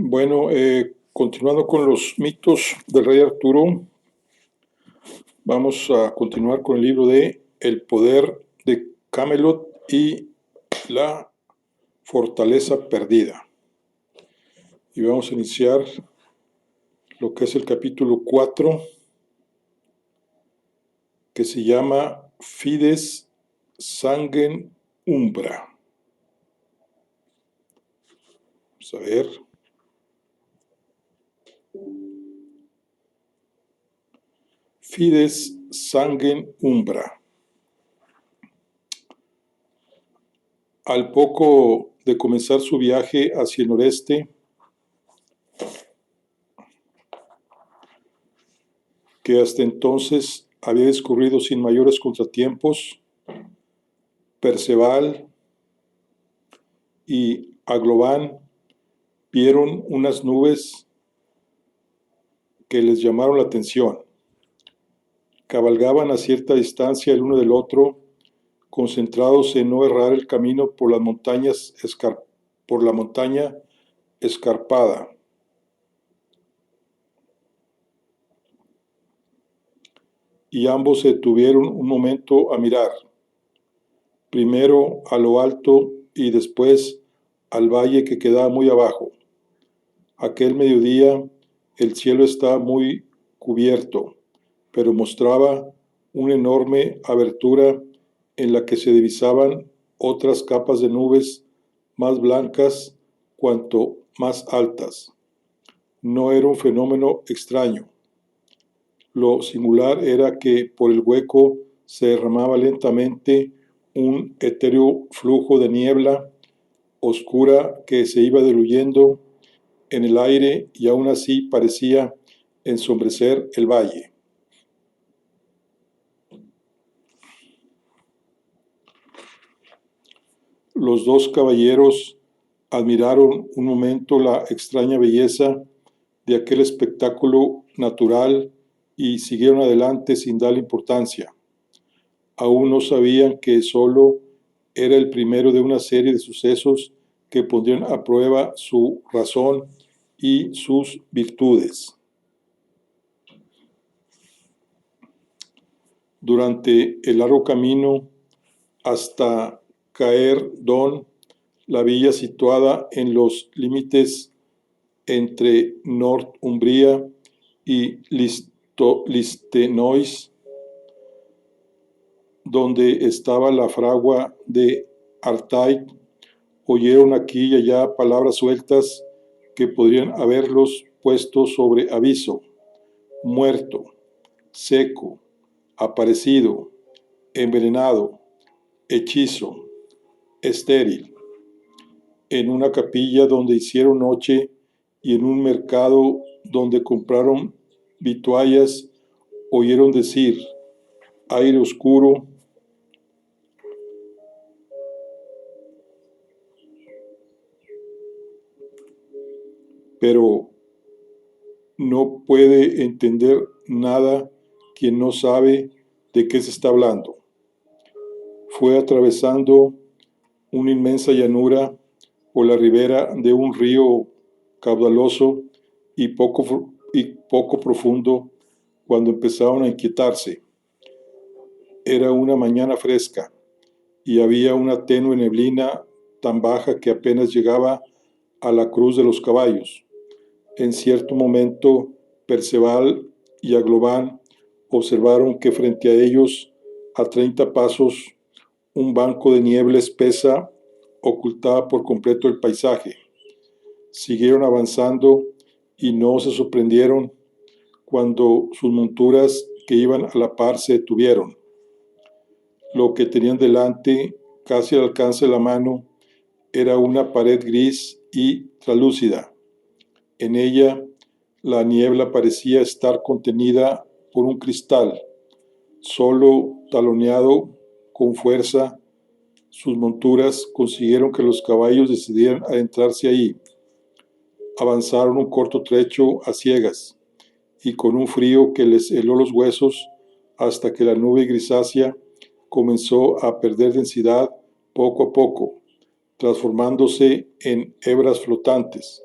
Bueno, continuando con los mitos del rey Arturo, vamos a continuar con el libro de El poder de Camelot y la fortaleza perdida. Y vamos a iniciar lo que es el capítulo 4, que se llama Fides Sanguem Umbra. Vamos a ver. Fides Sanguem Umbra. Al poco de comenzar su viaje hacia el noreste, que hasta entonces había discurrido sin mayores contratiempos, Perceval y Aglobán vieron unas nubes que les llamaron la atención. Cabalgaban a cierta distancia el uno del otro, concentrados en no errar el camino por la montaña escarpada. Y ambos se detuvieron un momento a mirar, primero a lo alto y después al valle que quedaba muy abajo. Aquel mediodía el cielo estaba muy cubierto, pero mostraba una enorme abertura en la que se divisaban otras capas de nubes más blancas cuanto más altas. No era un fenómeno extraño. Lo singular era que por el hueco se derramaba lentamente un etéreo flujo de niebla oscura que se iba diluyendo en el aire y aún así parecía ensombrecer el valle. Los dos caballeros admiraron un momento la extraña belleza de aquel espectáculo natural y siguieron adelante sin darle importancia. Aún no sabían que solo era el primero de una serie de sucesos que pondrían a prueba su razón y sus virtudes. Durante el largo camino hasta Caer Don, la villa situada en los límites entre Northumbria y Listenois, donde estaba la fragua de Artaik, oyeron aquí y allá palabras sueltas que podrían haberlos puesto sobre aviso: muerto, seco, aparecido, envenenado, hechizo, estéril. En una capilla donde hicieron noche y en un mercado donde compraron vituallas, oyeron decir: aire oscuro, pero no puede entender nada quien no sabe de qué se está hablando. Fue atravesando una inmensa llanura por la ribera de un río caudaloso y poco profundo cuando empezaron a inquietarse. Era una mañana fresca y había una tenue neblina tan baja que apenas llegaba a la cruz de los caballos. En cierto momento, Perceval y Aglobán observaron que frente a ellos, a 30 pasos, un banco de niebla espesa ocultaba por completo el paisaje. Siguieron avanzando y no se sorprendieron cuando sus monturas que iban a la par se detuvieron. Lo que tenían delante, casi al alcance de la mano, era una pared gris y translúcida. En ella, la niebla parecía estar contenida por un cristal. Solo taloneado con fuerza, sus monturas consiguieron que los caballos decidieran adentrarse ahí. Avanzaron un corto trecho a ciegas y con un frío que les heló los huesos hasta que la nube grisácea comenzó a perder densidad poco a poco, transformándose en hebras flotantes.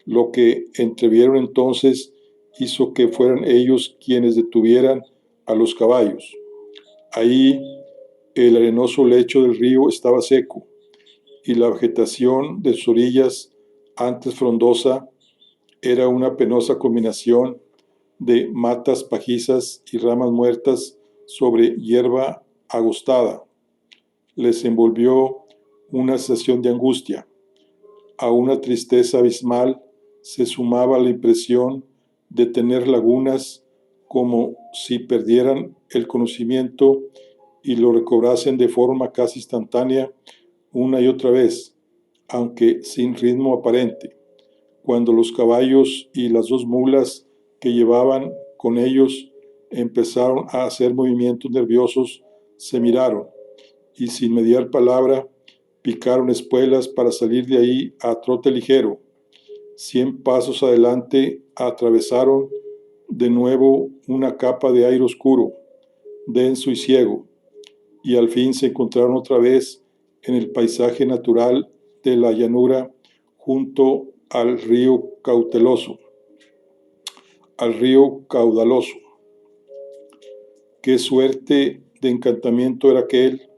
Lo que entrevieron entonces hizo que fueran ellos quienes detuvieran a los caballos. Ahí el arenoso lecho del río estaba seco, y la vegetación de sus orillas, antes frondosa, era una penosa combinación de matas pajizas y ramas muertas sobre hierba agostada. Les envolvió una sensación de angustia. A una tristeza abismal se sumaba la impresión de tener lagunas, como si perdieran el conocimiento y lo recobrasen de forma casi instantánea una y otra vez, aunque sin ritmo aparente. Cuando los caballos y las dos mulas que llevaban con ellos empezaron a hacer movimientos nerviosos, se miraron y, sin mediar palabra, picaron espuelas para salir de ahí a trote ligero. 100 pasos adelante atravesaron de nuevo una capa de aire oscuro, denso y ciego, y al fin se encontraron otra vez en el paisaje natural de la llanura junto al río caudaloso. Qué suerte de encantamiento era aquel.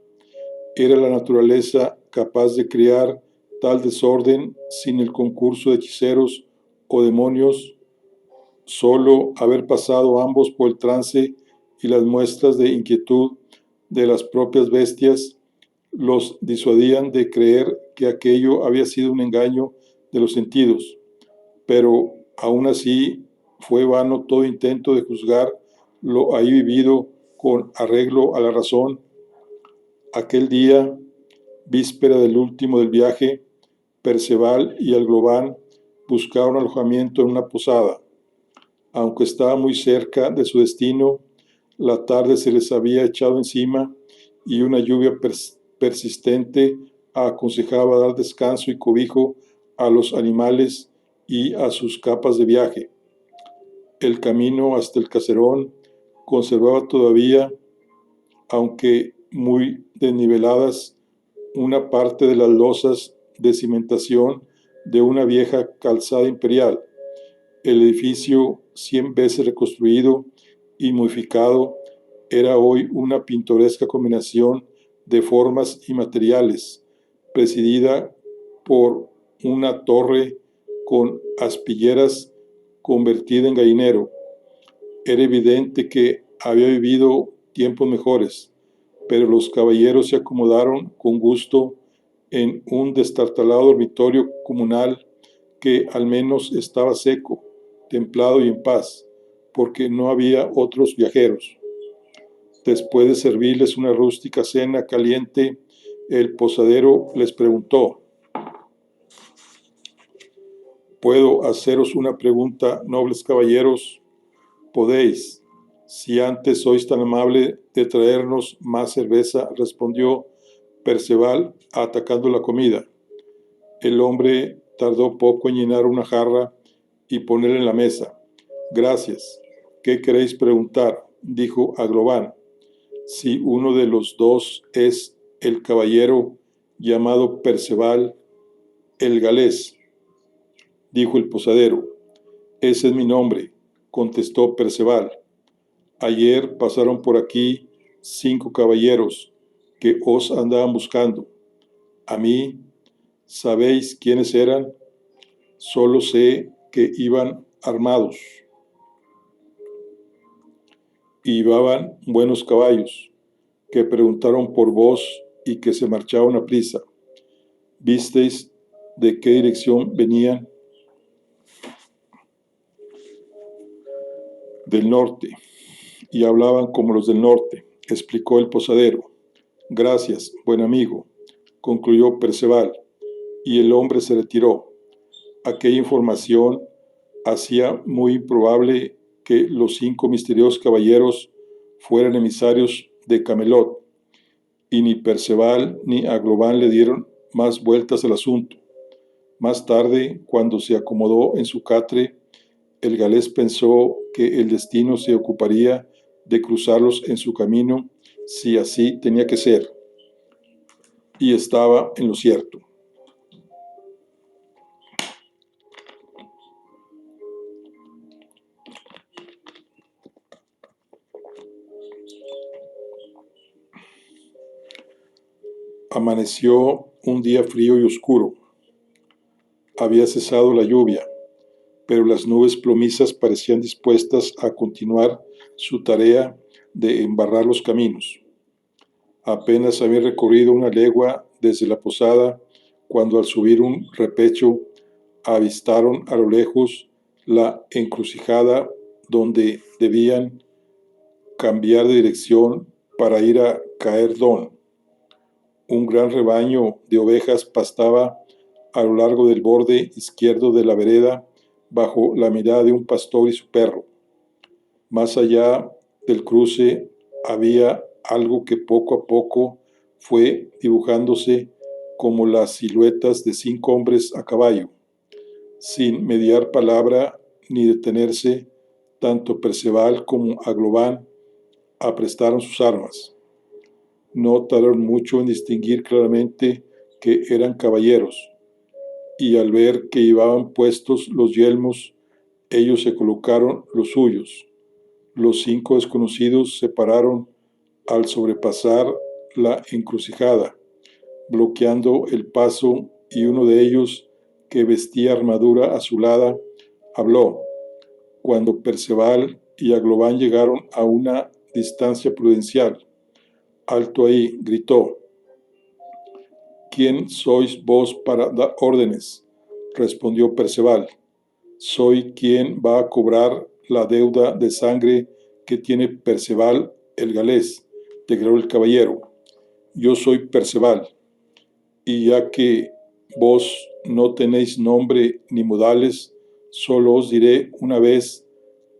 Era la naturaleza capaz de crear tal desorden sin el concurso de hechiceros o demonios. Solo haber pasado ambos por el trance y las muestras de inquietud de las propias bestias los disuadían de creer que aquello había sido un engaño de los sentidos. Pero aún así fue vano todo intento de juzgar lo ahí vivido con arreglo a la razón. Aquel día, víspera del último del viaje, Perceval y Aglován buscaron alojamiento en una posada. Aunque estaba muy cerca de su destino, la tarde se les había echado encima y una lluvia persistente aconsejaba dar descanso y cobijo a los animales y a sus capas de viaje. El camino hasta el caserón conservaba todavía, aunque muy desniveladas, una parte de las losas de cimentación de una vieja calzada imperial. El edificio, 100 veces reconstruido y modificado, era hoy una pintoresca combinación de formas y materiales, presidida por una torre con aspilleras convertida en gallinero. Era evidente que había vivido tiempos mejores, pero los caballeros se acomodaron con gusto en un destartalado dormitorio comunal que al menos estaba seco, templado y en paz, porque no había otros viajeros. Después de servirles una rústica cena caliente, el posadero les preguntó: ¿Puedo haceros una pregunta, nobles caballeros? Podéis, si antes sois tan amable de traernos más cerveza, respondió Perceval, atacando la comida. El hombre tardó poco en llenar una jarra y ponerla en la mesa. Gracias. ¿Qué queréis preguntar?, dijo Aglován. Si uno de los dos es el caballero llamado Perceval, el galés, dijo el posadero. Ese es mi nombre, contestó Perceval. Ayer pasaron por aquí 5 caballeros que os andaban buscando. A mí, ¿sabéis quiénes eran? Solo sé que iban armados y llevaban buenos caballos, que preguntaron por vos y que se marchaban a prisa. ¿Visteis de qué dirección venían? Del norte, y hablaban como los del norte, explicó el posadero. Gracias, buen amigo, concluyó Perceval, y el hombre se retiró. Aquella información hacía muy improbable que los 5 misteriosos caballeros fueran emisarios de Camelot, y ni Perceval ni Aglován le dieron más vueltas al asunto. Más tarde, cuando se acomodó en su catre, el galés pensó que el destino se ocuparía de cruzarlos en su camino si así tenía que ser, y estaba en lo cierto. Amaneció un día frío y oscuro. Había cesado la lluvia, pero las nubes plomizas parecían dispuestas a continuar su tarea de embarrar los caminos. Apenas habían recorrido una legua desde la posada cuando al subir un repecho avistaron a lo lejos la encrucijada donde debían cambiar de dirección para ir a Caerdón. Un gran rebaño de ovejas pastaba a lo largo del borde izquierdo de la vereda bajo la mirada de un pastor y su perro. Más allá del cruce había algo que poco a poco fue dibujándose como las siluetas de 5 hombres a caballo. Sin mediar palabra ni detenerse, tanto Perceval como Aglován aprestaron sus armas. No tardaron mucho en distinguir claramente que eran caballeros, y al ver que llevaban puestos los yelmos, ellos se colocaron los suyos. Los 5 desconocidos se pararon al sobrepasar la encrucijada, bloqueando el paso, y uno de ellos, que vestía armadura azulada, habló. Cuando Perceval y Aglován llegaron a una distancia prudencial, «Alto ahí», gritó. «¿Quién sois vos para dar órdenes?», respondió Perceval. «Soy quien va a cobrar la deuda de sangre que tiene Perceval el galés», declaró el caballero. «Yo soy Perceval, y ya que vos no tenéis nombre ni modales, solo os diré una vez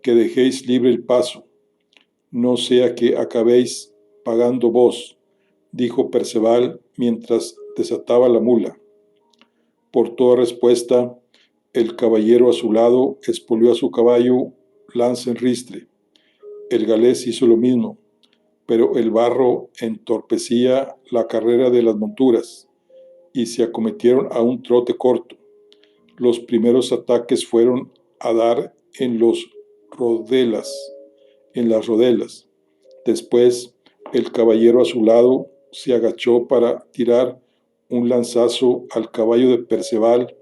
que dejéis libre el paso, no sea que acabéis pagando vos», dijo Perceval mientras desataba la mula. Por toda respuesta, el caballero a su lado espolió a su caballo lanza en ristre. El galés hizo lo mismo, pero el barro entorpecía la carrera de las monturas y se acometieron a un trote corto. Los primeros ataques fueron a dar en las rodelas. Después, el caballero a su lado se agachó para tirar un lanzazo al caballo de Perceval,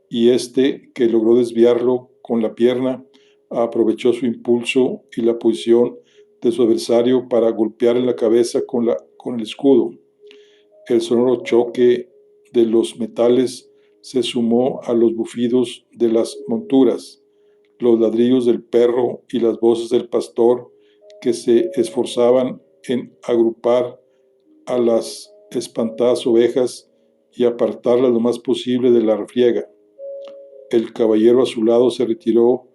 y este, que logró desviarlo con la pierna, aprovechó su impulso y la posición de su adversario para golpear en la cabeza con el escudo. El sonoro choque de los metales se sumó a los bufidos de las monturas, los ladrillos del perro y las voces del pastor, que se esforzaban en agrupar a las espantadas ovejas y apartarlas lo más posible de la refriega. El caballero a su lado se retiró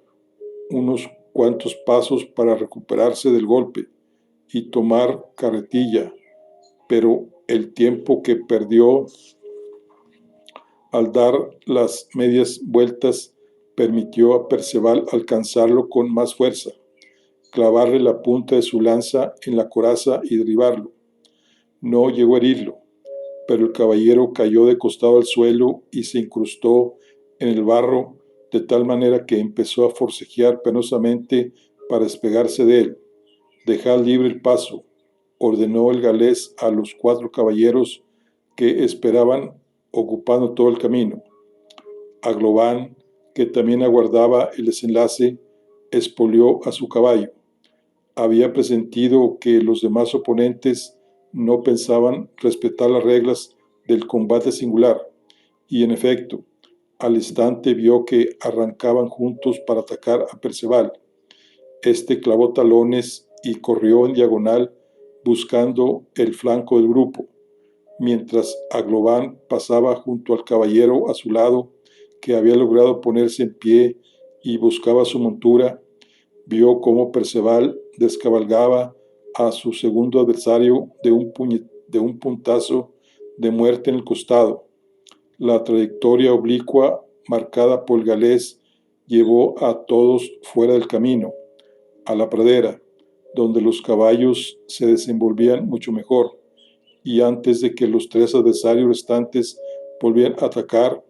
unos cuantos pasos para recuperarse del golpe y tomar carretilla, pero el tiempo que perdió al dar las medias vueltas permitió a Perceval alcanzarlo con más fuerza, clavarle la punta de su lanza en la coraza y derribarlo. No llegó a herirlo, pero el caballero cayó de costado al suelo y se incrustó en el barro de tal manera que empezó a forcejear penosamente para despegarse de él. «Dejad libre el paso», ordenó el galés a los 4 caballeros que esperaban ocupando todo el camino. Aglován, que también aguardaba el desenlace, espolió a su caballo. Había presentido que los demás oponentes no pensaban respetar las reglas del combate singular, y en efecto, al instante vio que arrancaban juntos para atacar a Perceval. Este clavó talones y corrió en diagonal buscando el flanco del grupo, mientras Aglován pasaba junto al caballero a su lado, que había logrado ponerse en pie y buscaba su montura. Vio cómo Perceval descabalgaba a su segundo adversario de un puntazo de muerte en el costado. La trayectoria oblicua marcada por el galés llevó a todos fuera del camino, a la pradera, donde los caballos se desenvolvían mucho mejor, y antes de que los 3 adversarios restantes volvieran a atacar,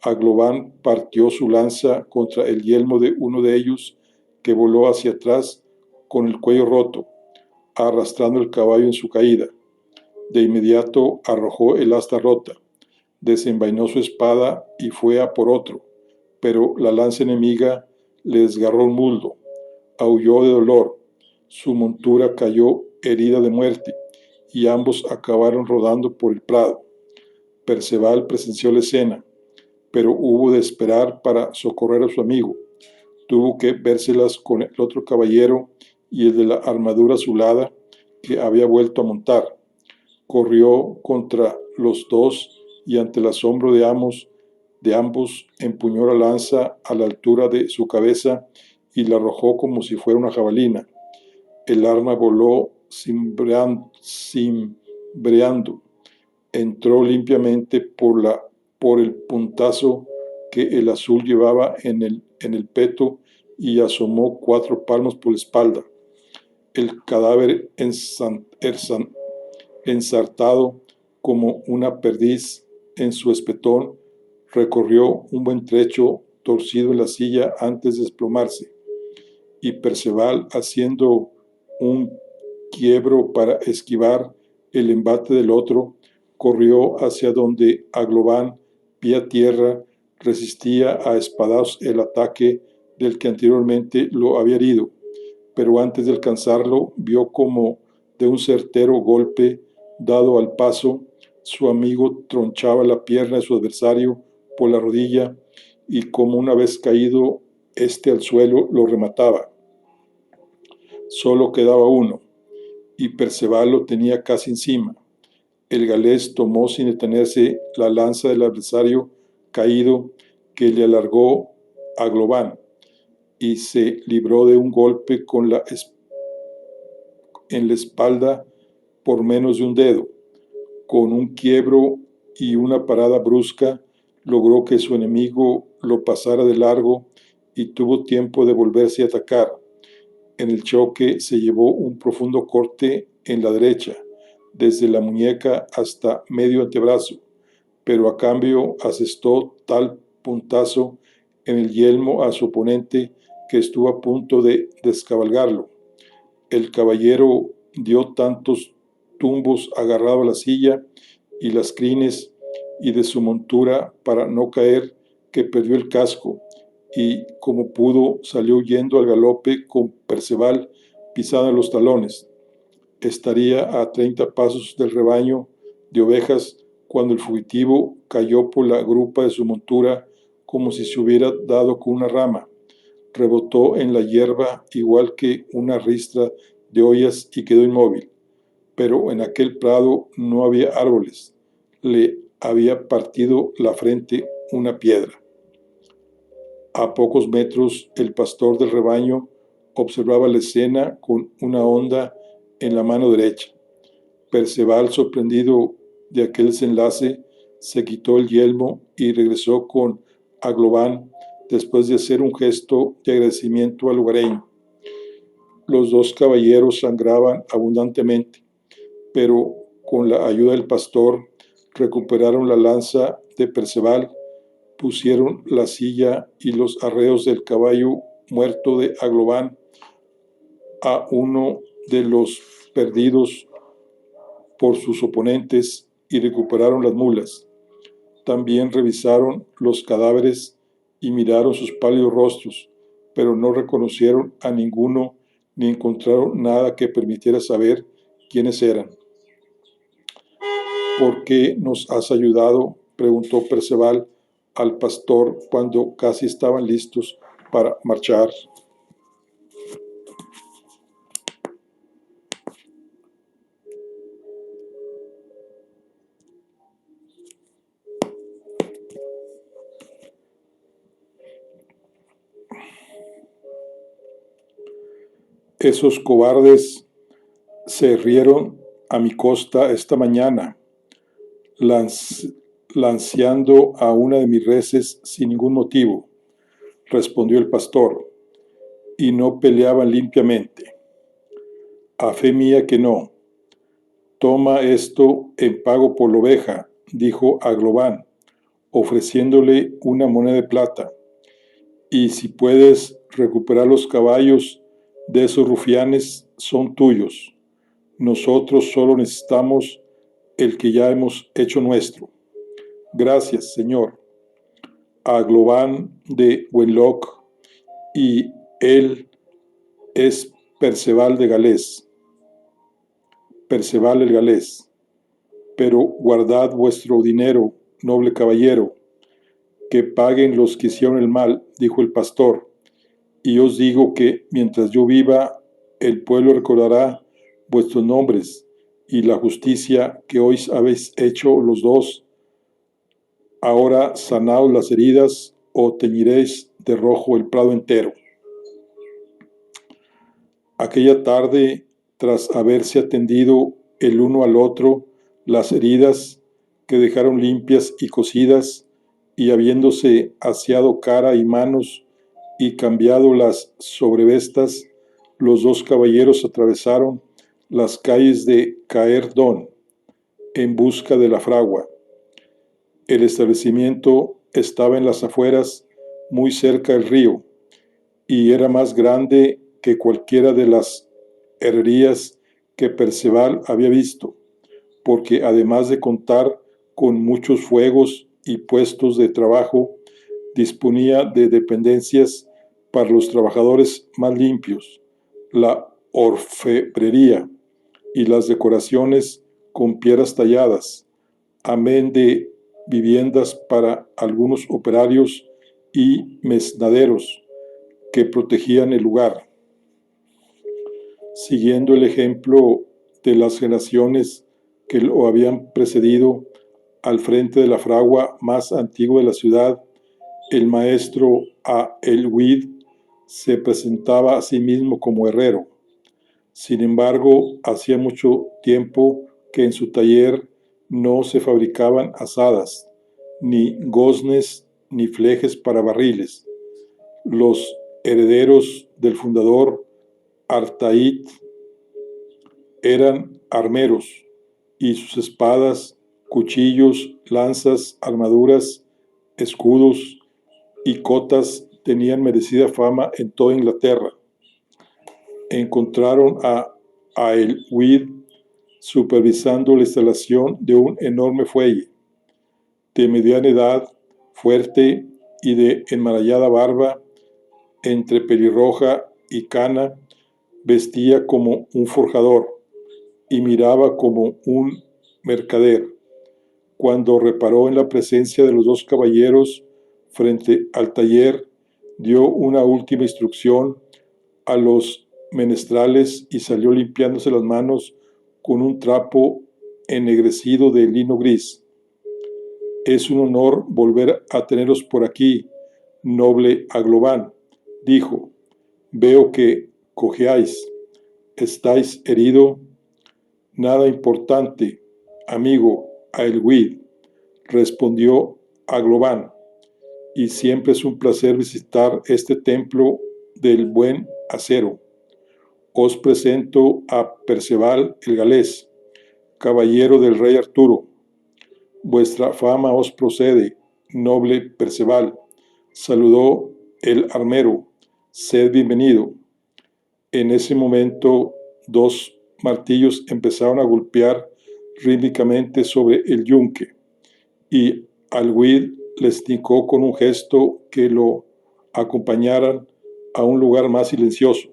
Aglován partió su lanza contra el yelmo de uno de ellos, que voló hacia atrás con el cuello roto, arrastrando el caballo en su caída. De inmediato arrojó el asta rota, desenvainó su espada y fue a por otro, pero la lanza enemiga le desgarró un muslo, aulló de dolor, su montura cayó herida de muerte, y ambos acabaron rodando por el prado. Perceval presenció la escena, pero hubo de esperar para socorrer a su amigo. Tuvo que vérselas con el otro caballero y el de la armadura azulada que había vuelto a montar. Corrió contra los dos y ante el asombro de ambos empuñó la lanza a la altura de su cabeza y la arrojó como si fuera una jabalina. El arma voló cimbreando, entró limpiamente por el puntazo que el azul llevaba en el peto y asomó 4 palmos por la espalda. El cadáver ensartado como una perdiz en su espetón recorrió un buen trecho torcido en la silla antes de desplomarse, y Perceval, haciendo un quiebro para esquivar el embate del otro, corrió hacia donde Aglován, pie a tierra, resistía a espadazos el ataque del que anteriormente lo había herido, pero antes de alcanzarlo vio como de un certero golpe dado al paso, su amigo tronchaba la pierna de su adversario por la rodilla y como una vez caído éste al suelo lo remataba. Solo quedaba uno, y Perceval lo tenía casi encima. El galés tomó sin detenerse la lanza del adversario caído que le alargó Aglován y se libró de un golpe en la espalda por menos de un dedo. Con un quiebro y una parada brusca logró que su enemigo lo pasara de largo y tuvo tiempo de volverse a atacar. En el choque se llevó un profundo corte en la derecha, desde la muñeca hasta medio antebrazo, pero a cambio asestó tal puntazo en el yelmo a su oponente que estuvo a punto de descabalgarlo. El caballero dio tantos tumbos agarrado a la silla y las crines y de su montura para no caer que perdió el casco y como pudo salió huyendo al galope con Perceval pisado en los talones. Estaría a 30 pasos del rebaño de ovejas cuando el fugitivo cayó por la grupa de su montura como si se hubiera dado con una rama. Rebotó en la hierba igual que una ristra de ollas y quedó inmóvil. Pero en aquel prado no había árboles. Le había partido la frente una piedra. A pocos metros, el pastor del rebaño observaba la escena con una honda en la mano derecha. Perceval, sorprendido de aquel desenlace, se quitó el yelmo y regresó con Aglován después de hacer un gesto de agradecimiento al lugareño. Los dos caballeros sangraban abundantemente, pero con la ayuda del pastor recuperaron la lanza de Perceval, pusieron la silla y los arreos del caballo muerto de Aglován a uno de los perdidos por sus oponentes y recuperaron las mulas. También revisaron los cadáveres y miraron sus pálidos rostros, pero no reconocieron a ninguno ni encontraron nada que permitiera saber quiénes eran. ¿Por qué nos has ayudado?, preguntó Perceval al pastor cuando casi estaban listos para marchar. Esos cobardes se rieron a mi costa esta mañana, lanceando a una de mis reses sin ningún motivo, respondió el pastor, y no peleaban limpiamente. A fe mía que no. Toma esto en pago por la oveja, dijo Aglován, ofreciéndole una moneda de plata, y si puedes recuperar los caballos de esos rufianes, son tuyos. Nosotros solo necesitamos el que ya hemos hecho nuestro. Gracias, Señor. A Globán de Wenlock, y él es Perceval de Galés, Perceval el Galés. Pero guardad vuestro dinero, noble caballero, que paguen los que hicieron el mal, dijo el pastor. Y os digo que mientras yo viva, el pueblo recordará vuestros nombres y la justicia que hoy habéis hecho los dos. Ahora sanaos las heridas o teñiréis de rojo el prado entero. Aquella tarde, tras haberse atendido el uno al otro las heridas que dejaron limpias y cosidas, y habiéndose aseado cara y manos y cambiado las sobrevestas, los dos caballeros atravesaron las calles de Caerdón en busca de la fragua. El establecimiento estaba en las afueras, muy cerca del río, y era más grande que cualquiera de las herrerías que Perceval había visto, porque además de contar con muchos fuegos y puestos de trabajo, disponía de dependencias para los trabajadores más limpios, la orfebrería y las decoraciones con piedras talladas, amén de viviendas para algunos operarios y mesnaderos que protegían el lugar. Siguiendo el ejemplo de las generaciones que lo habían precedido, al frente de la fragua más antigua de la ciudad, el maestro Aelwid se presentaba a sí mismo como herrero. Sin embargo, hacía mucho tiempo que en su taller no se fabricaban azadas, ni goznes, ni flejes para barriles. Los herederos del fundador Artaid eran armeros, y sus espadas, cuchillos, lanzas, armaduras, escudos y cotas tenían merecida fama en toda Inglaterra. Encontraron a Aelwid supervisando la instalación de un enorme fuelle. De mediana edad, fuerte y de enmarallada barba, entre pelirroja y cana, vestía como un forjador y miraba como un mercader. Cuando reparó en la presencia de los dos caballeros frente al taller, dio una última instrucción a los menestrales y salió limpiándose las manos con un trapo ennegrecido de lino gris. Es un honor volver a teneros por aquí, noble Aglobán, dijo. Veo que cojeáis. ¿Estáis herido? Nada importante, amigo Aelwid, respondió Aglobán, y siempre es un placer visitar este templo del buen acero. Os presento a Perceval el Galés, caballero del rey Arturo. Vuestra fama os procede, noble Perceval, saludó el armero. Sed bienvenido. En ese momento, dos martillos empezaron a golpear rítmicamente sobre el yunque, y Aelwid les indicó con un gesto que lo acompañaran a un lugar más silencioso.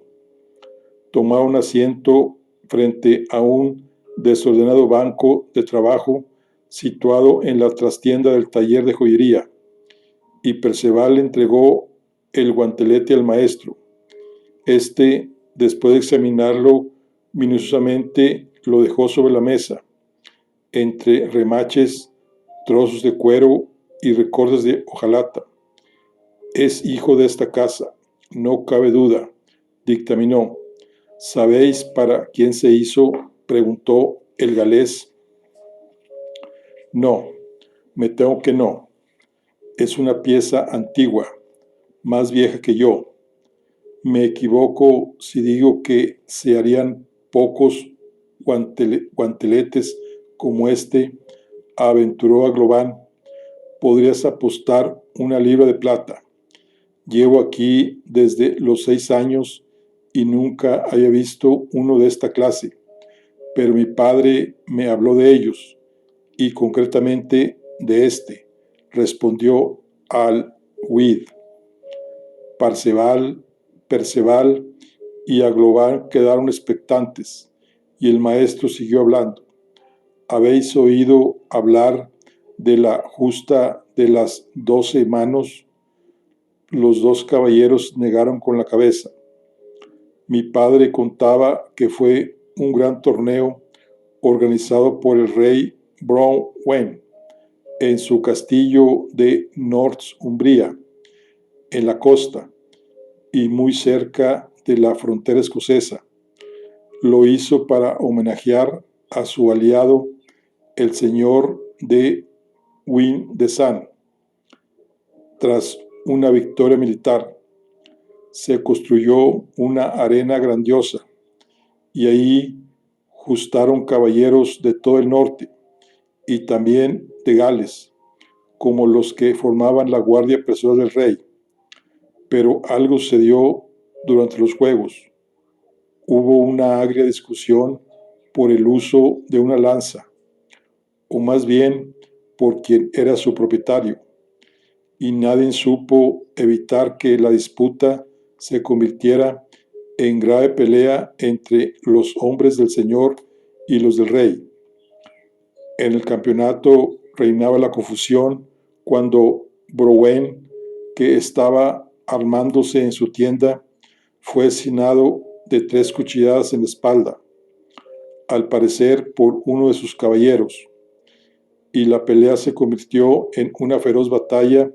Tomaron asiento frente a un desordenado banco de trabajo situado en la trastienda del taller de joyería, y Perceval le entregó el guantelete al maestro. Este, después de examinarlo minuciosamente, lo dejó sobre la mesa, entre remaches, trozos de cuero y recortes de hojalata. Es hijo de esta casa, no cabe duda, dictaminó. ¿Sabéis para quién se hizo?, preguntó el galés. No, me temo que no. Es una pieza antigua, más vieja que yo. Me equivoco si digo que se harían pocos guanteletes como este, aventuró Aglobán. Podrías apostar 1 libra de plata. Llevo aquí desde los 6 años y nunca había visto uno de esta clase, pero mi padre me habló de ellos y concretamente de este, respondió Al-Wid. Perceval y Aglován quedaron expectantes, y el maestro siguió hablando. ¿Habéis oído hablar de la justa de las 12 manos? Los dos caballeros negaron con la cabeza. Mi padre contaba que fue un gran torneo organizado por el rey Bronwen en su castillo de Northumbria, en la costa y muy cerca de la frontera escocesa. Lo hizo para homenajear a su aliado, el señor de Windesan. Tras una victoria militar, se construyó una arena grandiosa y ahí justaron caballeros de todo el norte y también de Gales, como los que formaban la guardia personal del rey. Pero algo sucedió durante los juegos. Hubo una agria discusión por el uso de una lanza, o más bien por quien era su propietario, y nadie supo evitar que la disputa se convirtiera en grave pelea entre los hombres del Señor y los del Rey. En el campeonato reinaba la confusión cuando Browen, que estaba armándose en su tienda, fue asesinado de 3 cuchilladas en la espalda, al parecer por uno de sus caballeros, y la pelea se convirtió en una feroz batalla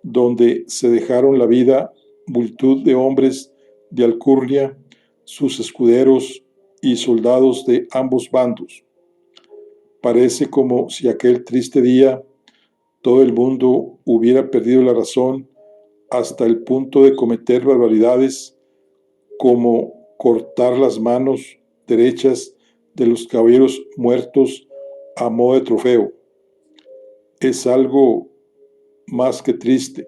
donde se dejaron la vida multitud de hombres de alcurnia, sus escuderos y soldados de ambos bandos. Parece como si aquel triste día todo el mundo hubiera perdido la razón hasta el punto de cometer barbaridades como cortar las manos derechas de los caballeros muertos a modo de trofeo. Es algo más que triste,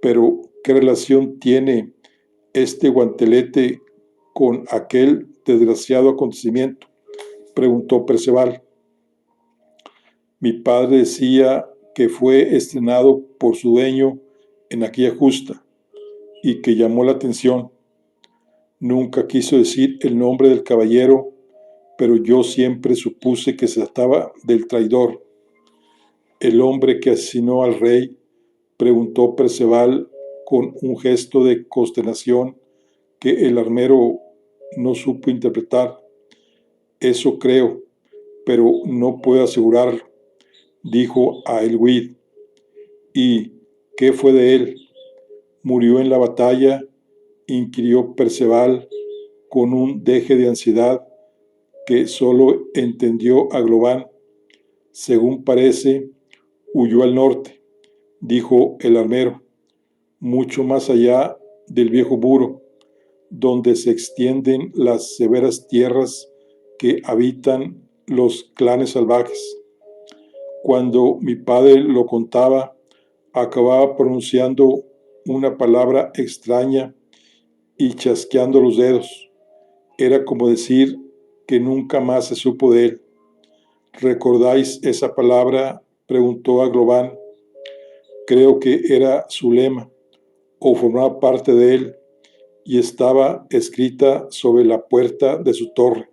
pero ¿qué relación tiene este guantelete con aquel desgraciado acontecimiento?, preguntó Perceval. Mi padre decía que fue estrenado por su dueño en aquella justa y que llamó la atención. Nunca quiso decir el nombre del caballero, pero yo siempre supuse que se trataba del traidor. ¿El hombre que asesinó al rey?, preguntó Perceval con un gesto de consternación que el armero no supo interpretar. Eso creo, pero no puedo asegurarlo, dijo Aelwyd. ¿Y qué fue de él? ¿Murió en la batalla?, inquirió Perceval con un deje de ansiedad que solo entendió Aglován. Según parece, huyó al norte, dijo el armero, mucho más allá del viejo muro, donde se extienden las severas tierras que habitan los clanes salvajes. Cuando mi padre lo contaba, acababa pronunciando una palabra extraña y chasqueando los dedos. Era como decir que nunca más se supo de él. ¿Recordáis esa palabra?, preguntó Aglován. Creo que era su lema, o formaba parte de él, y estaba escrita sobre la puerta de su torre,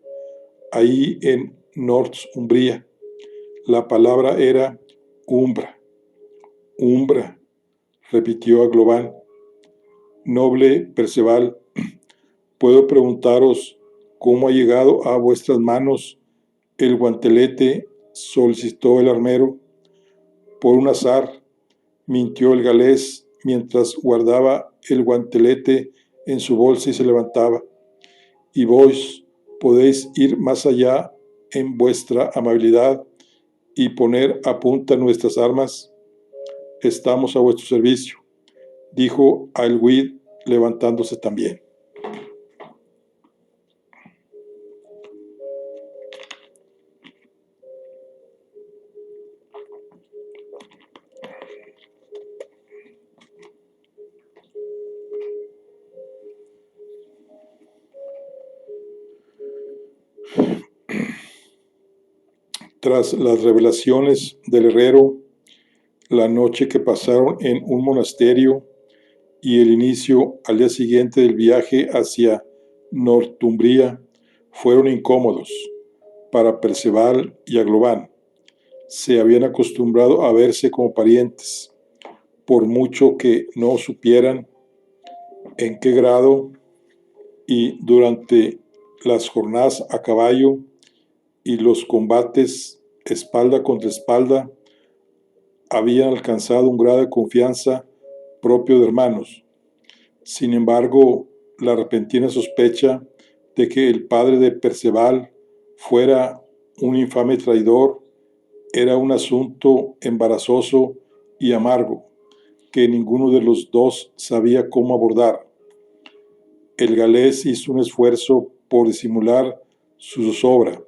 ahí en Northumbria. La palabra era Umbra. Umbra, repitió Aglován. Noble Perceval, ¿puedo preguntaros cómo ha llegado a vuestras manos el guantelete?, solicitó el armero. Por un azar, mintió el galés mientras guardaba el guantelete en su bolsa y se levantaba. Y vos podéis ir más allá en vuestra amabilidad y poner a punta nuestras armas. Estamos a vuestro servicio, dijo Aelwyd, levantándose también. Tras las revelaciones del herrero, la noche que pasaron en un monasterio y el inicio al día siguiente del viaje hacia Northumbria fueron incómodos para Perceval y Aglován. Se habían acostumbrado a verse como parientes, por mucho que no supieran en qué grado, y durante las jornadas a caballo y los combates espalda contra espalda habían alcanzado un grado de confianza propio de hermanos. Sin embargo, la repentina sospecha de que el padre de Perceval fuera un infame traidor era un asunto embarazoso y amargo que ninguno de los dos sabía cómo abordar. El galés hizo un esfuerzo por disimular su zozobra.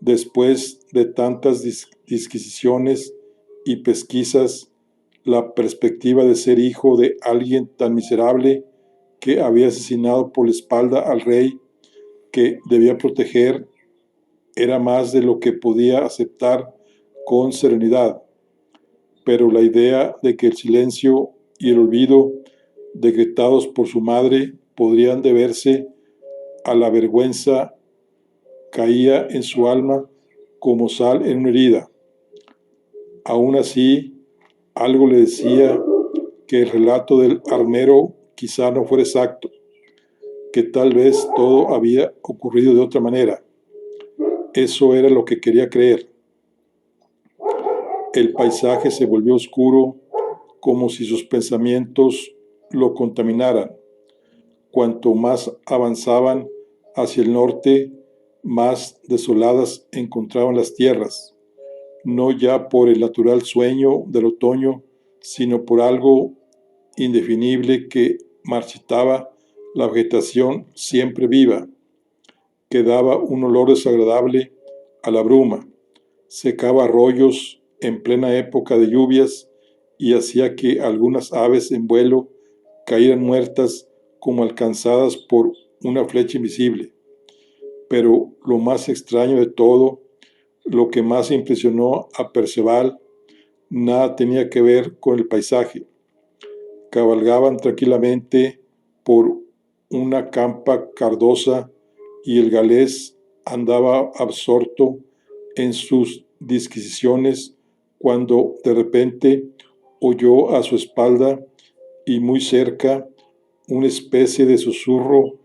Después de tantas disquisiciones y pesquisas, la perspectiva de ser hijo de alguien tan miserable que había asesinado por la espalda al rey que debía proteger era más de lo que podía aceptar con serenidad. Pero la idea de que el silencio y el olvido decretados por su madre podrían deberse a la vergüenza caía en su alma como sal en una herida. Aún así, algo le decía que el relato del armero quizá no fuera exacto, que tal vez todo había ocurrido de otra manera. Eso era lo que quería creer. El paisaje se volvió oscuro, como si sus pensamientos lo contaminaran. Cuanto más avanzaban hacia el norte, más desoladas encontraban las tierras, no ya por el natural sueño del otoño, sino por algo indefinible que marchitaba la vegetación siempre viva, que daba un olor desagradable a la bruma, secaba arroyos en plena época de lluvias y hacía que algunas aves en vuelo cayeran muertas como alcanzadas por una flecha invisible. Pero lo más extraño de todo, lo que más impresionó a Perceval, nada tenía que ver con el paisaje. Cabalgaban tranquilamente por una campa cardosa y el galés andaba absorto en sus disquisiciones cuando de repente oyó a su espalda y muy cerca una especie de susurro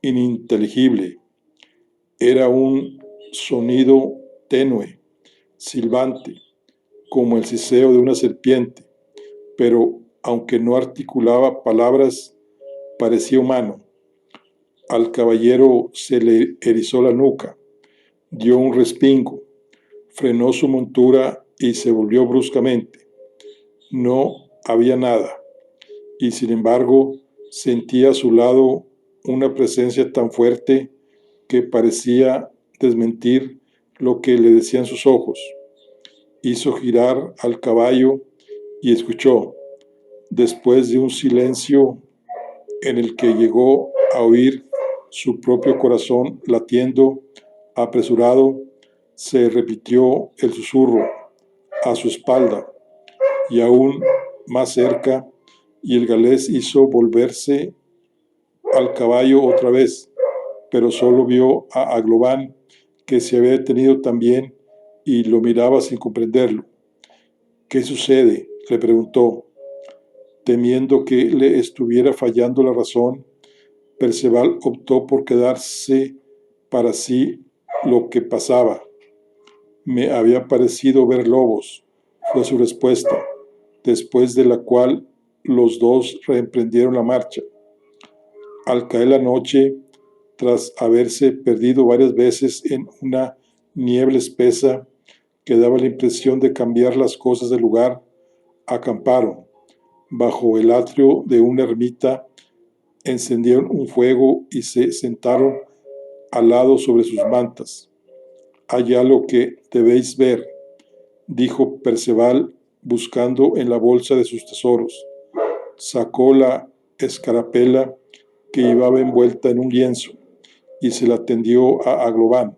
ininteligible. Era un sonido tenue, silbante, como el siseo de una serpiente, pero aunque no articulaba palabras, parecía humano. Al caballero se le erizó la nuca, dio un respingo, frenó su montura y se volvió bruscamente. No había nada, y sin embargo sentía a su lado una presencia tan fuerte que parecía desmentir lo que le decían sus ojos. Hizo girar al caballo y escuchó, después de un silencio en el que llegó a oír su propio corazón latiendo apresurado, se repitió el susurro a su espalda y aún más cerca, y el galés hizo volverse al caballo otra vez, pero solo vio a Aglován, que se había detenido también y lo miraba sin comprenderlo. ¿Qué sucede?, le preguntó. Temiendo que le estuviera fallando la razón, Perceval optó por quedarse para sí lo que pasaba. Me había parecido ver lobos, fue su respuesta, después de la cual los dos reemprendieron la marcha. Al caer la noche, tras haberse perdido varias veces en una niebla espesa que daba la impresión de cambiar las cosas de lugar, acamparon. Bajo el atrio de una ermita, encendieron un fuego y se sentaron al lado sobre sus mantas. «Hay algo que debéis ver», dijo Perceval, buscando en la bolsa de sus tesoros. Sacó la escarapela que llevaba envuelta en un lienzo y se la tendió a Aglován.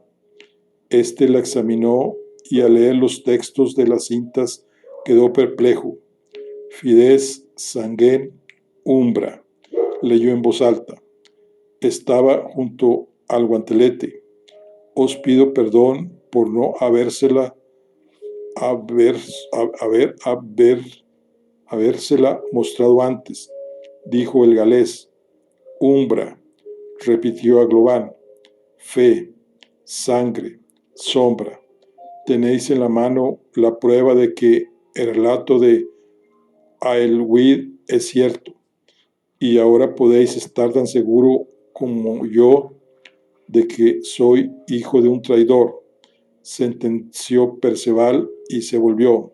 Este la examinó y al leer los textos de las cintas quedó perplejo. Fides sanguem umbra, leyó en voz alta. Estaba junto al guantelete. Os pido perdón por no habérsela mostrado antes, dijo el galés. Umbra, repitió Aglován. Fe, sangre, sombra. Tenéis en la mano la prueba de que el relato de Aelwyd es cierto, y ahora podéis estar tan seguro como yo de que soy hijo de un traidor, sentenció Perceval y se volvió.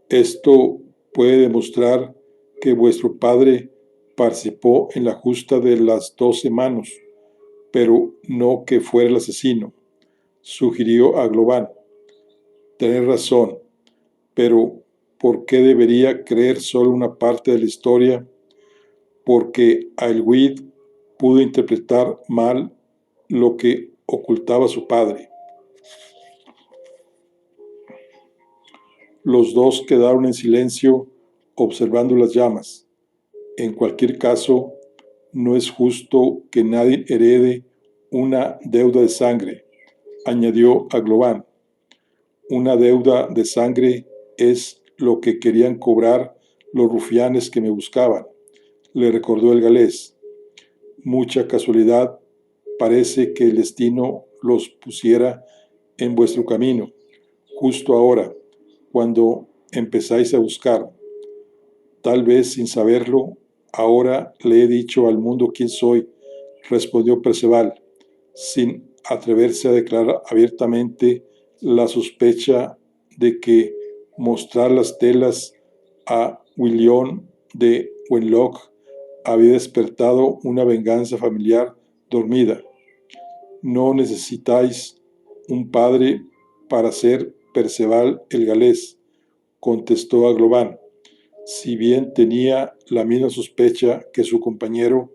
Esto puede demostrar que vuestro padre participó en la justa de las 12 manos, pero no que fuera el asesino, sugirió Aglován. Tenés razón, pero ¿por qué debería creer solo una parte de la historia? Porque Aelwyd pudo interpretar mal lo que ocultaba su padre. Los dos quedaron en silencio observando las llamas. En cualquier caso, no es justo que nadie herede una deuda de sangre, añadió Aglován. Una deuda de sangre es lo que querían cobrar los rufianes que me buscaban, le recordó el galés. Mucha casualidad parece que el destino los pusiera en vuestro camino, justo ahora, cuando empezáis a buscar. Tal vez sin saberlo, ahora le he dicho al mundo quién soy, respondió Perceval, sin atreverse a declarar abiertamente la sospecha de que mostrar las telas a William de Wenlock había despertado una venganza familiar dormida. No necesitáis un padre para ser Perceval el galés, contestó Aglován, si bien tenía la misma sospecha que su compañero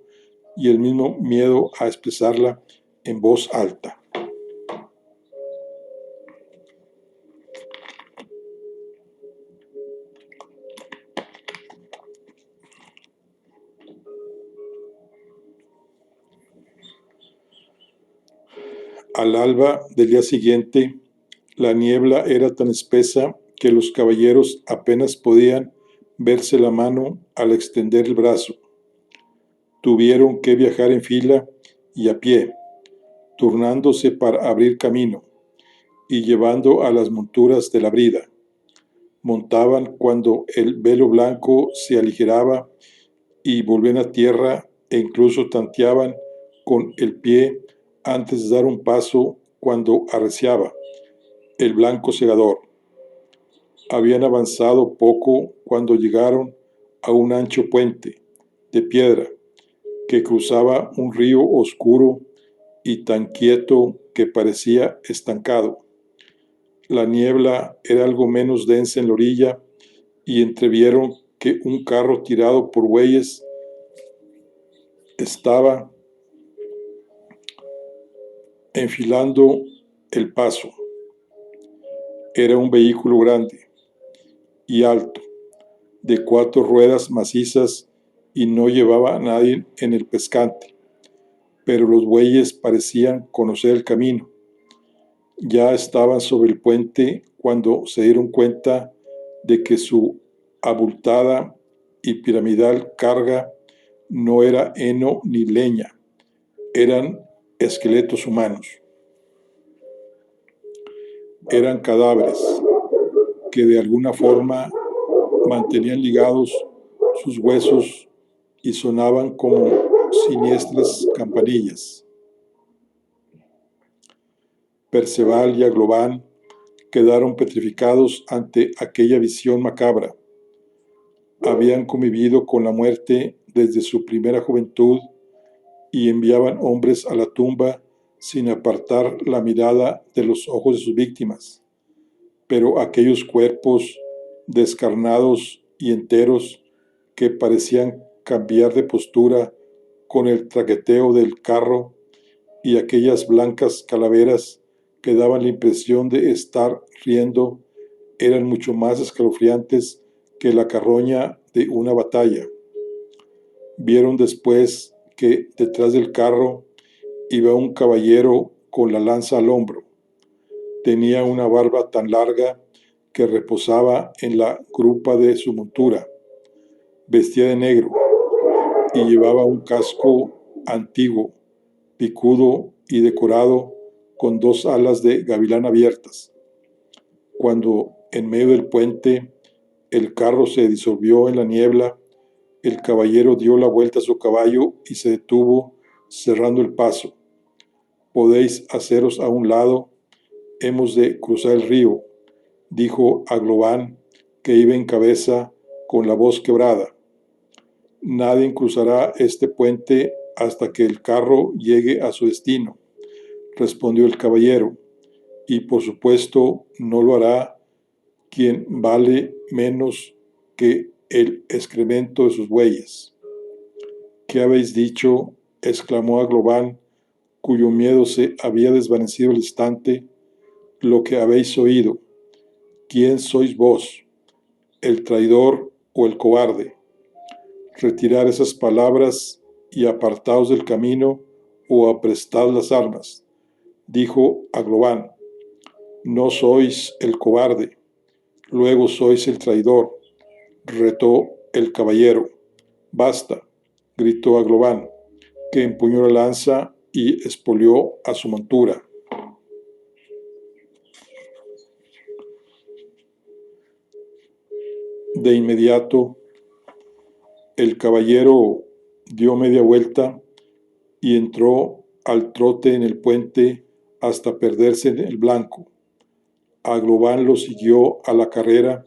y el mismo miedo a expresarla en voz alta. Al alba del día siguiente, la niebla era tan espesa que los caballeros apenas podían verse la mano al extender el brazo. Tuvieron que viajar en fila y a pie, turnándose para abrir camino y llevando a las monturas de la brida. Montaban cuando el velo blanco se aligeraba y volvían a tierra e incluso tanteaban con el pie antes de dar un paso cuando arreciaba el blanco segador. Habían avanzado poco cuando llegaron a un ancho puente de piedra que cruzaba un río oscuro y tan quieto que parecía estancado. La niebla era algo menos densa en la orilla y entrevieron que un carro tirado por bueyes estaba enfilando el paso. Era un vehículo grande y alto, de 4 ruedas macizas y no llevaba a nadie en el pescante, pero los bueyes parecían conocer el camino. Ya estaban sobre el puente cuando se dieron cuenta de que su abultada y piramidal carga no era heno ni leña, eran esqueletos humanos. Eran cadáveres que de alguna forma mantenían ligados sus huesos y sonaban como siniestras campanillas. Perceval y Aglován quedaron petrificados ante aquella visión macabra. Habían convivido con la muerte desde su primera juventud y enviaban hombres a la tumba sin apartar la mirada de los ojos de sus víctimas. Pero aquellos cuerpos descarnados y enteros que parecían cambiar de postura con el traqueteo del carro y aquellas blancas calaveras que daban la impresión de estar riendo, eran mucho más escalofriantes que la carroña de una batalla. Vieron después que detrás del carro iba un caballero con la lanza al hombro. Tenía una barba tan larga que reposaba en la grupa de su montura. Vestía de negro y llevaba un casco antiguo, picudo y decorado con dos alas de gavilán abiertas. Cuando en medio del puente el carro se disolvió en la niebla, el caballero dio la vuelta a su caballo y se detuvo, cerrando el paso. «Podéis haceros a un lado, hemos de cruzar el río», dijo Aglován, que iba en cabeza con la voz quebrada. «Nadie cruzará este puente hasta que el carro llegue a su destino», respondió el caballero, «y por supuesto no lo hará quien vale menos que el excremento de sus bueyes». «¿Qué habéis dicho?», exclamó Aglován, cuyo miedo se había desvanecido al instante. «Lo que habéis oído. ¿Quién sois vos, el traidor o el cobarde? Retirad esas palabras y apartaos del camino o aprestad las armas», dijo Aglován. «No sois el cobarde, luego sois el traidor», retó el caballero. «Basta», gritó Aglován, que empuñó la lanza y espolió a su montura. De inmediato, el caballero dio media vuelta y entró al trote en el puente hasta perderse en el blanco. Aglován lo siguió a la carrera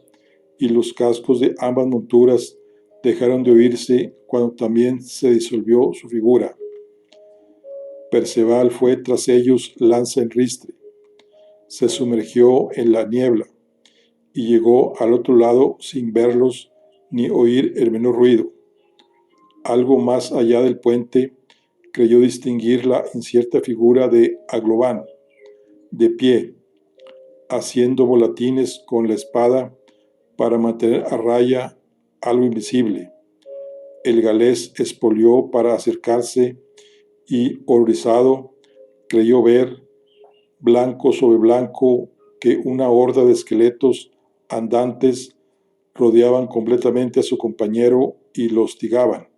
y los cascos de ambas monturas dejaron de oírse cuando también se disolvió su figura. Perceval fue tras ellos lanza en ristre. Se sumergió en la niebla y llegó al otro lado sin verlos ni oír el menor ruido. Algo más allá del puente creyó distinguir la incierta figura de Aglován, de pie, haciendo volatines con la espada para mantener a raya algo invisible. El galés espolió para acercarse y, horrorizado, creyó ver, blanco sobre blanco, que una horda de esqueletos andantes rodeaban completamente a su compañero y lo hostigaban.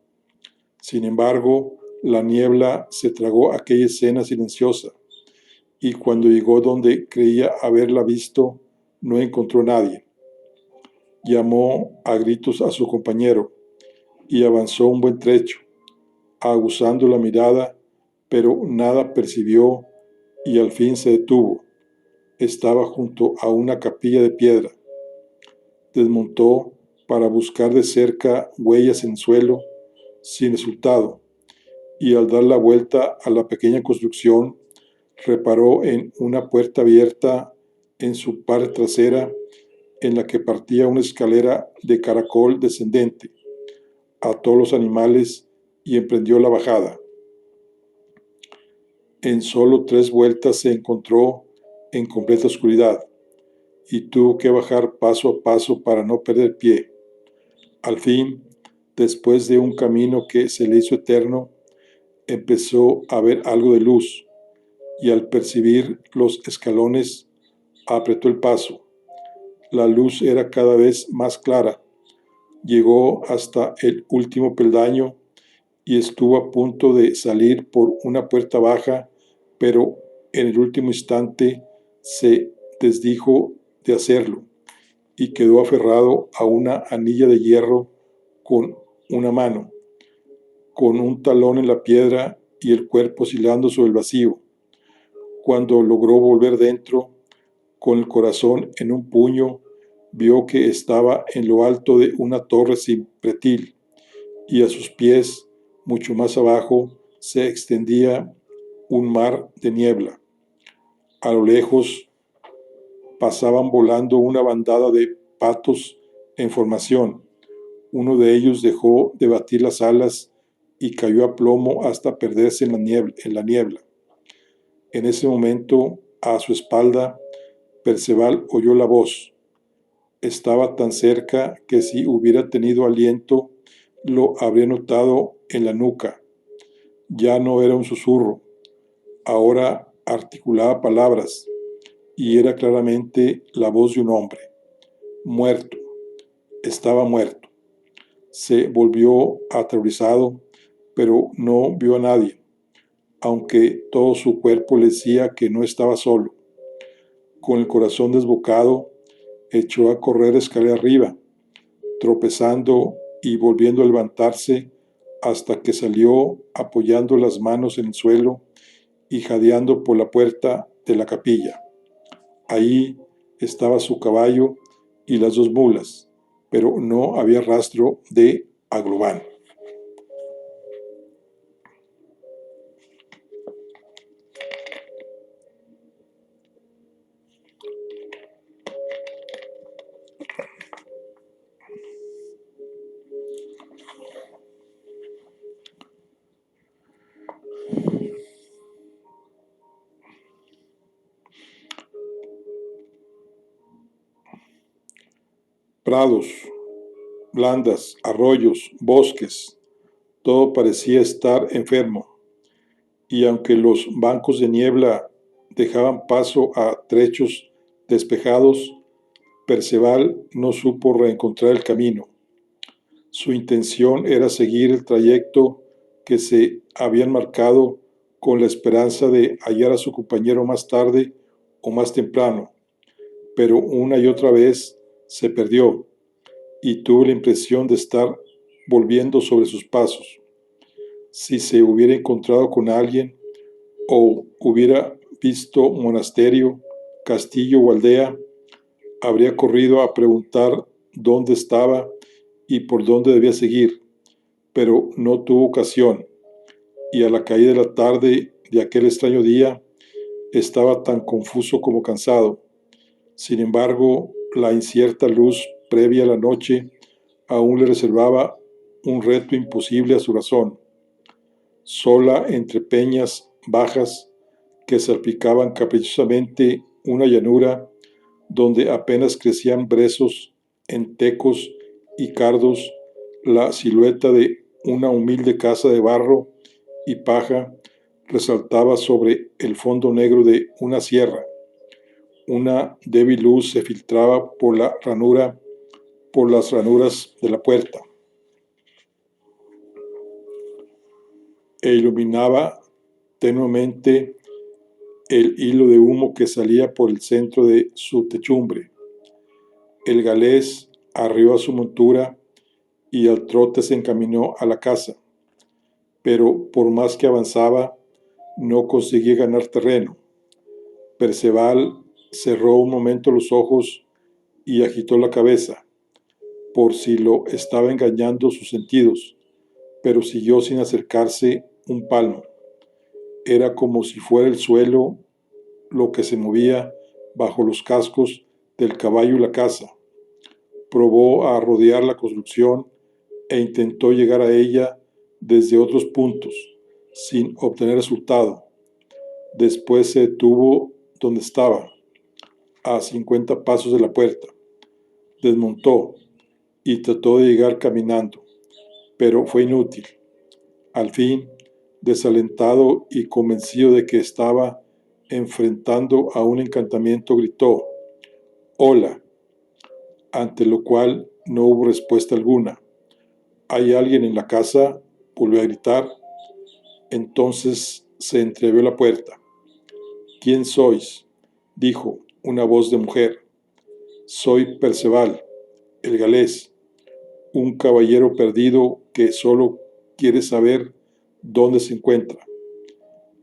Sin embargo, la niebla se tragó aquella escena silenciosa, y cuando llegó donde creía haberla visto, no encontró a nadie. Llamó a gritos a su compañero y avanzó un buen trecho, aguzando la mirada, pero nada percibió y al fin se detuvo. Estaba junto a una capilla de piedra. Desmontó para buscar de cerca huellas en suelo, sin resultado, y al dar la vuelta a la pequeña construcción, reparó en una puerta abierta en su parte trasera, en la que partía una escalera de caracol descendente. Ató los animales y emprendió la bajada. En solo 3 vueltas se encontró en completa oscuridad y tuvo que bajar paso a paso para no perder pie. Al fin, después de un camino que se le hizo eterno, empezó a ver algo de luz y al percibir los escalones apretó el paso. La luz era cada vez más clara. Llegó hasta el último peldaño y estuvo a punto de salir por una puerta baja, pero en el último instante se desdijo de hacerlo y quedó aferrado a una anilla de hierro con una mano, con un talón en la piedra y el cuerpo oscilando sobre el vacío. Cuando logró volver dentro, con el corazón en un puño, vio que estaba en lo alto de una torre sin pretil, y a sus pies, mucho más abajo, se extendía un mar de niebla. A lo lejos pasaban volando una bandada de patos en formación. Uno de ellos dejó de batir las alas y cayó a plomo hasta perderse en la niebla. En ese momento, a su espalda, Perceval oyó la voz. Estaba tan cerca que si hubiera tenido aliento, lo habría notado en la nuca. Ya no era un susurro, ahora articulaba palabras, y era claramente la voz de un hombre. Muerto, estaba muerto. Se volvió aterrorizado, pero no vio a nadie, aunque todo su cuerpo le decía que no estaba solo. Con el corazón desbocado, echó a correr escalera arriba, tropezando y volviendo a levantarse hasta que salió apoyando las manos en el suelo y jadeando por la puerta de la capilla. Ahí estaba su caballo y las dos mulas, pero no había rastro de Aglobán. Prados, blandas, arroyos, bosques, todo parecía estar enfermo, y aunque los bancos de niebla dejaban paso a trechos despejados, Perceval no supo reencontrar el camino. Su intención era seguir el trayecto que se habían marcado con la esperanza de hallar a su compañero más tarde o más temprano, pero una y otra vez se perdió y tuvo la impresión de estar volviendo sobre sus pasos. Si se hubiera encontrado con alguien o hubiera visto monasterio, castillo o aldea, habría corrido a preguntar dónde estaba y por dónde debía seguir, pero no tuvo ocasión, y a la caída de la tarde de aquel extraño día estaba tan confuso como cansado. Sin embargo, la incierta luz previa a la noche aún le reservaba un reto imposible a su razón. Sola entre peñas bajas que salpicaban caprichosamente una llanura donde apenas crecían brezos, entecos y cardos, la silueta de una humilde casa de barro y paja resaltaba sobre el fondo negro de una sierra. Una débil luz se filtraba por las ranuras de la puerta e iluminaba tenuemente el hilo de humo que salía por el centro de su techumbre. El galés arrió a su montura y al trote se encaminó a la casa, pero por más que avanzaba, no conseguía ganar terreno. Perceval cerró un momento los ojos y agitó la cabeza, por si lo estaba engañando sus sentidos, pero siguió sin acercarse un palmo. Era como si fuera el suelo lo que se movía bajo los cascos del caballo y la casa. Probó a rodear la construcción e intentó llegar a ella desde otros puntos, sin obtener resultado. Después se detuvo donde estaba, a 50 pasos de la puerta. Desmontó y trató de llegar caminando, pero fue inútil. Al fin, desalentado y convencido de que estaba enfrentando a un encantamiento, gritó «Hola», ante lo cual no hubo respuesta alguna. «¿Hay alguien en la casa?», volvió a gritar. Entonces se entreabrió la puerta. «¿Quién sois?», dijo una voz de mujer. «Soy Perceval, el galés, un caballero perdido que solo quiere saber dónde se encuentra.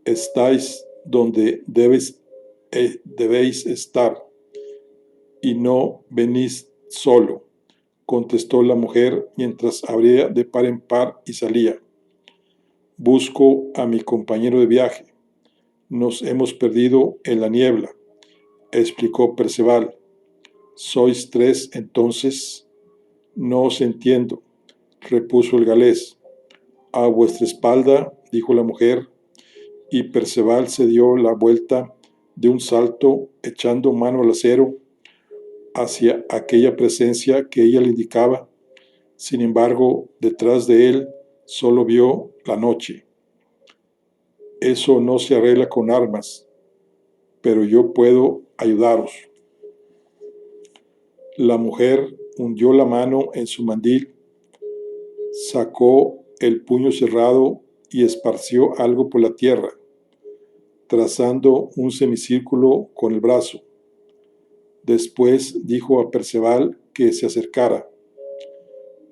Estáis donde debéis estar, y no venís solo», contestó la mujer mientras abría de par en par y salía. «Busco a mi compañero de viaje. Nos hemos perdido en la niebla», explicó Perceval. «¿Sois tres entonces?». «No os entiendo», repuso el galés. «A vuestra espalda», dijo la mujer, y Perceval se dio la vuelta de un salto, echando mano al acero hacia aquella presencia que ella le indicaba. Sin embargo, detrás de él solo vio la noche. Eso no se arregla con armas, pero yo puedo ayudaros. La mujer hundió la mano en su mandil, sacó el puño cerrado y esparció algo por la tierra, trazando un semicírculo con el brazo. Después dijo a Perceval que se acercara.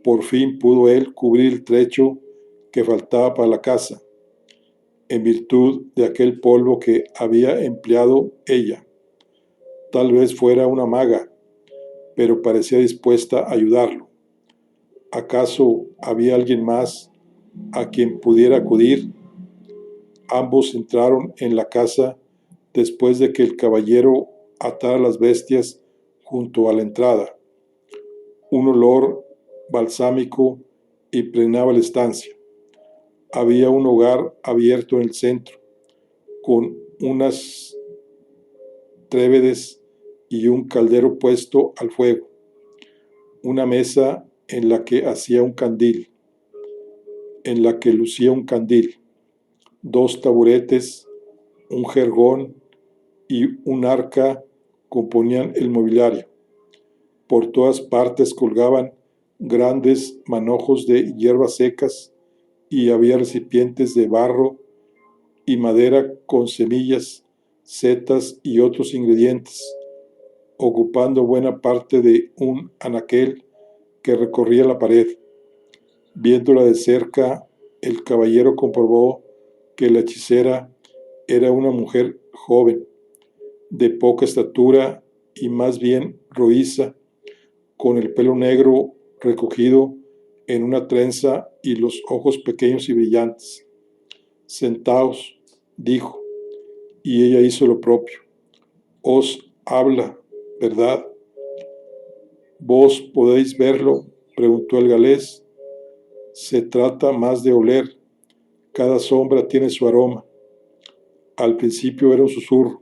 Por fin pudo él cubrir el trecho que faltaba para la casa, en virtud de aquel polvo que había empleado ella. Tal vez fuera una maga, pero parecía dispuesta a ayudarlo. ¿Acaso había alguien más a quien pudiera acudir? Ambos entraron en la casa después de que el caballero atara las bestias junto a la entrada. Un olor balsámico impregnaba la estancia. Había un hogar abierto en el centro, con unas trévedes y un caldero puesto al fuego, una mesa en la que lucía un candil, 2 taburetes, un jergón y un arca componían el mobiliario. Por todas partes colgaban grandes manojos de hierbas secas y había recipientes de barro y madera con semillas, setas y otros ingredientes, ocupando buena parte de un anaquel que recorría la pared. Viéndola de cerca, el caballero comprobó que la hechicera era una mujer joven, de poca estatura y más bien rojiza, con el pelo negro recogido en una trenza y los ojos pequeños y brillantes. Sentaos, dijo, y ella hizo lo propio. Os habla, ¿verdad? ¿Vos podéis verlo?, preguntó el galés. Se trata más de oler. Cada sombra tiene su aroma. Al principio era un susurro.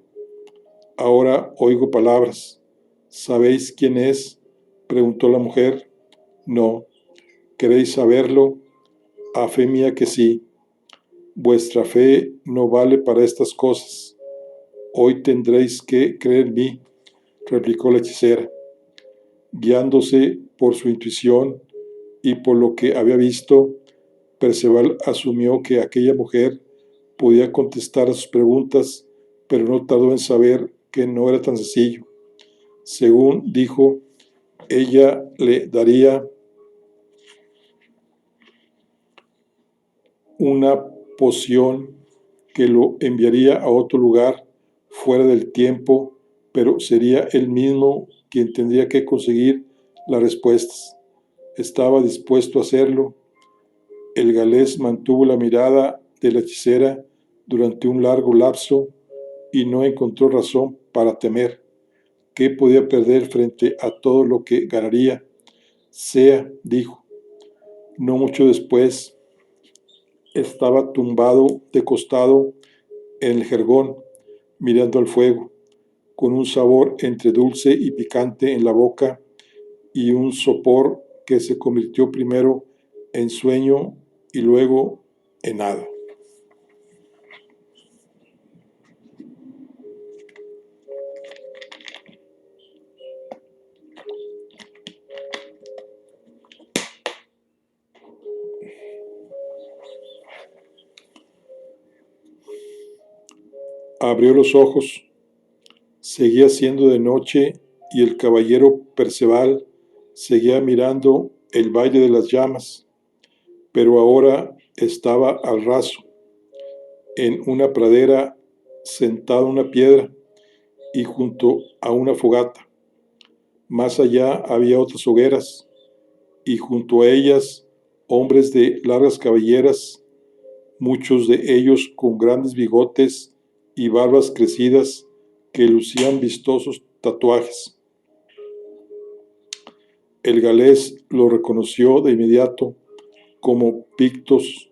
Ahora oigo palabras. ¿Sabéis quién es?, preguntó la mujer. No. ¿Queréis saberlo? A fe mía que sí. Vuestra fe no vale para estas cosas. Hoy tendréis que creer en mí, replicó la hechicera. Guiándose por su intuición y por lo que había visto, Perceval asumió que aquella mujer podía contestar a sus preguntas, pero no tardó en saber que no era tan sencillo. Según dijo, ella le daría una poción que lo enviaría a otro lugar fuera del tiempo, pero sería él mismo quien tendría que conseguir las respuestas. Estaba dispuesto a hacerlo. El galés mantuvo la mirada de la hechicera durante un largo lapso y no encontró razón para temer. ¿Qué podía perder frente a todo lo que ganaría? Sea, dijo. No mucho después, estaba tumbado de costado en el jergón, mirando al fuego, con un sabor entre dulce y picante en la boca y un sopor que se convirtió primero en sueño y luego en nada. Abrió los ojos. Seguía siendo de noche y el caballero Perceval seguía mirando el valle de las llamas, pero ahora estaba al raso, en una pradera, sentado en una piedra y junto a una fogata. Más allá había otras hogueras y junto a ellas hombres de largas cabelleras, muchos de ellos con grandes bigotes y barbas crecidas que lucían vistosos tatuajes. El galés lo reconoció de inmediato como pictos,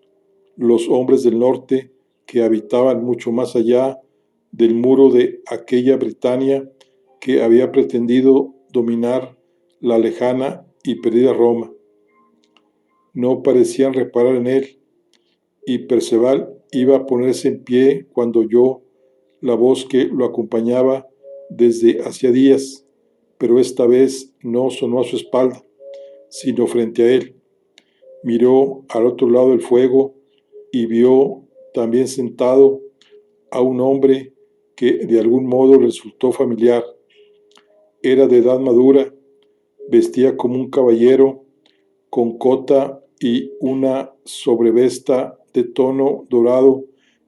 los hombres del norte que habitaban mucho más allá del muro de aquella Britania que había pretendido dominar la lejana y perdida Roma. No parecían reparar en él, y Perceval iba a ponerse en pie cuando oyó la voz que lo acompañaba desde hacía días, pero esta vez no sonó a su espalda, sino frente a él. Miró al otro lado del fuego y vio también sentado a un hombre que de algún modo le resultó familiar. Era de edad madura, vestía como un caballero, con cota y una sobrevesta de tono dorado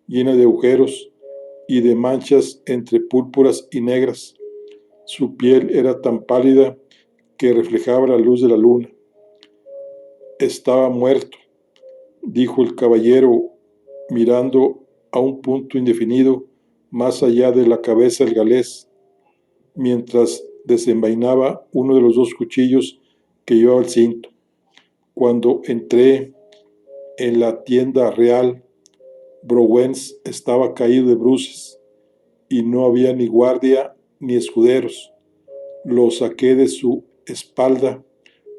llena de agujeros y de manchas entre púrpuras y negras. Su piel era tan pálida que reflejaba la luz de la luna. Estaba muerto, dijo el caballero, mirando a un punto indefinido más allá de la cabeza del galés, mientras desenvainaba uno de los dos cuchillos que llevaba al cinto. Cuando entré en la tienda real, Brouwens estaba caído de bruces y no había ni guardia ni escuderos. Lo saqué de su espalda,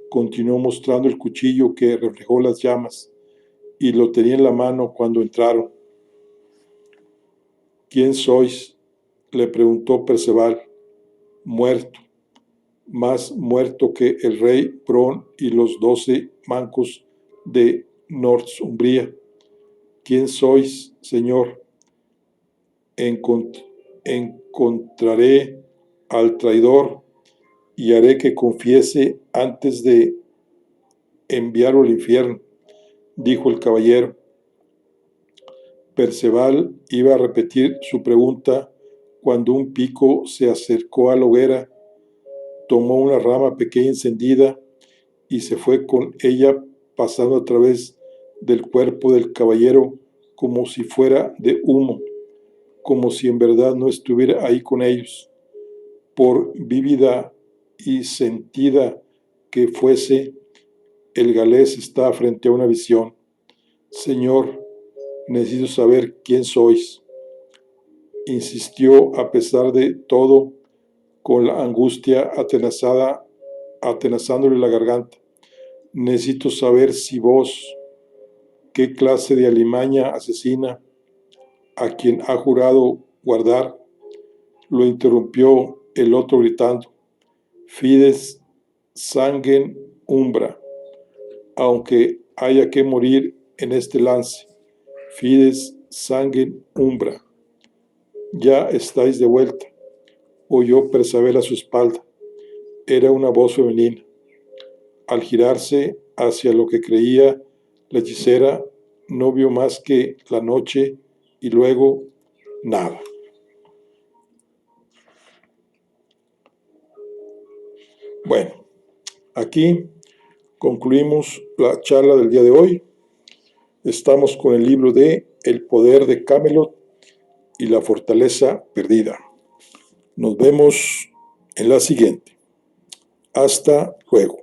continuó mostrando el cuchillo que reflejó las llamas, y lo tenía en la mano cuando entraron. ¿Quién sois?, le preguntó Perceval. Muerto, más muerto que el rey Bron y los 12 mancos de Northumbria. ¿Quién sois, señor? Encontraré al traidor y haré que confiese antes de enviarlo al infierno, dijo el caballero. Perceval iba a repetir su pregunta cuando un pico se acercó a la hoguera, tomó una rama pequeña encendida y se fue con ella pasando a través del cuerpo del caballero como si fuera de humo, como si en verdad no estuviera ahí con ellos. Por vívida y sentida que fuese, el galés estaba frente a una visión. Señor, necesito saber quién sois, insistió a pesar de todo, con la angustia atenazándole la garganta. Necesito saber si vos, qué clase de alimaña asesina, a quien ha jurado guardar, lo interrumpió el otro gritando. Fides sanguem umbra, aunque haya que morir en este lance. Fides sanguem umbra. Ya estáis de vuelta, oyó Perceval a su espalda. Era una voz femenina. Al girarse hacia lo que creía la hechicera, no vio más que la noche y luego nada. Bueno, aquí concluimos la charla del día de hoy. Estamos con el libro de El poder de Camelot y la fortaleza perdida. Nos vemos en la siguiente. Hasta luego.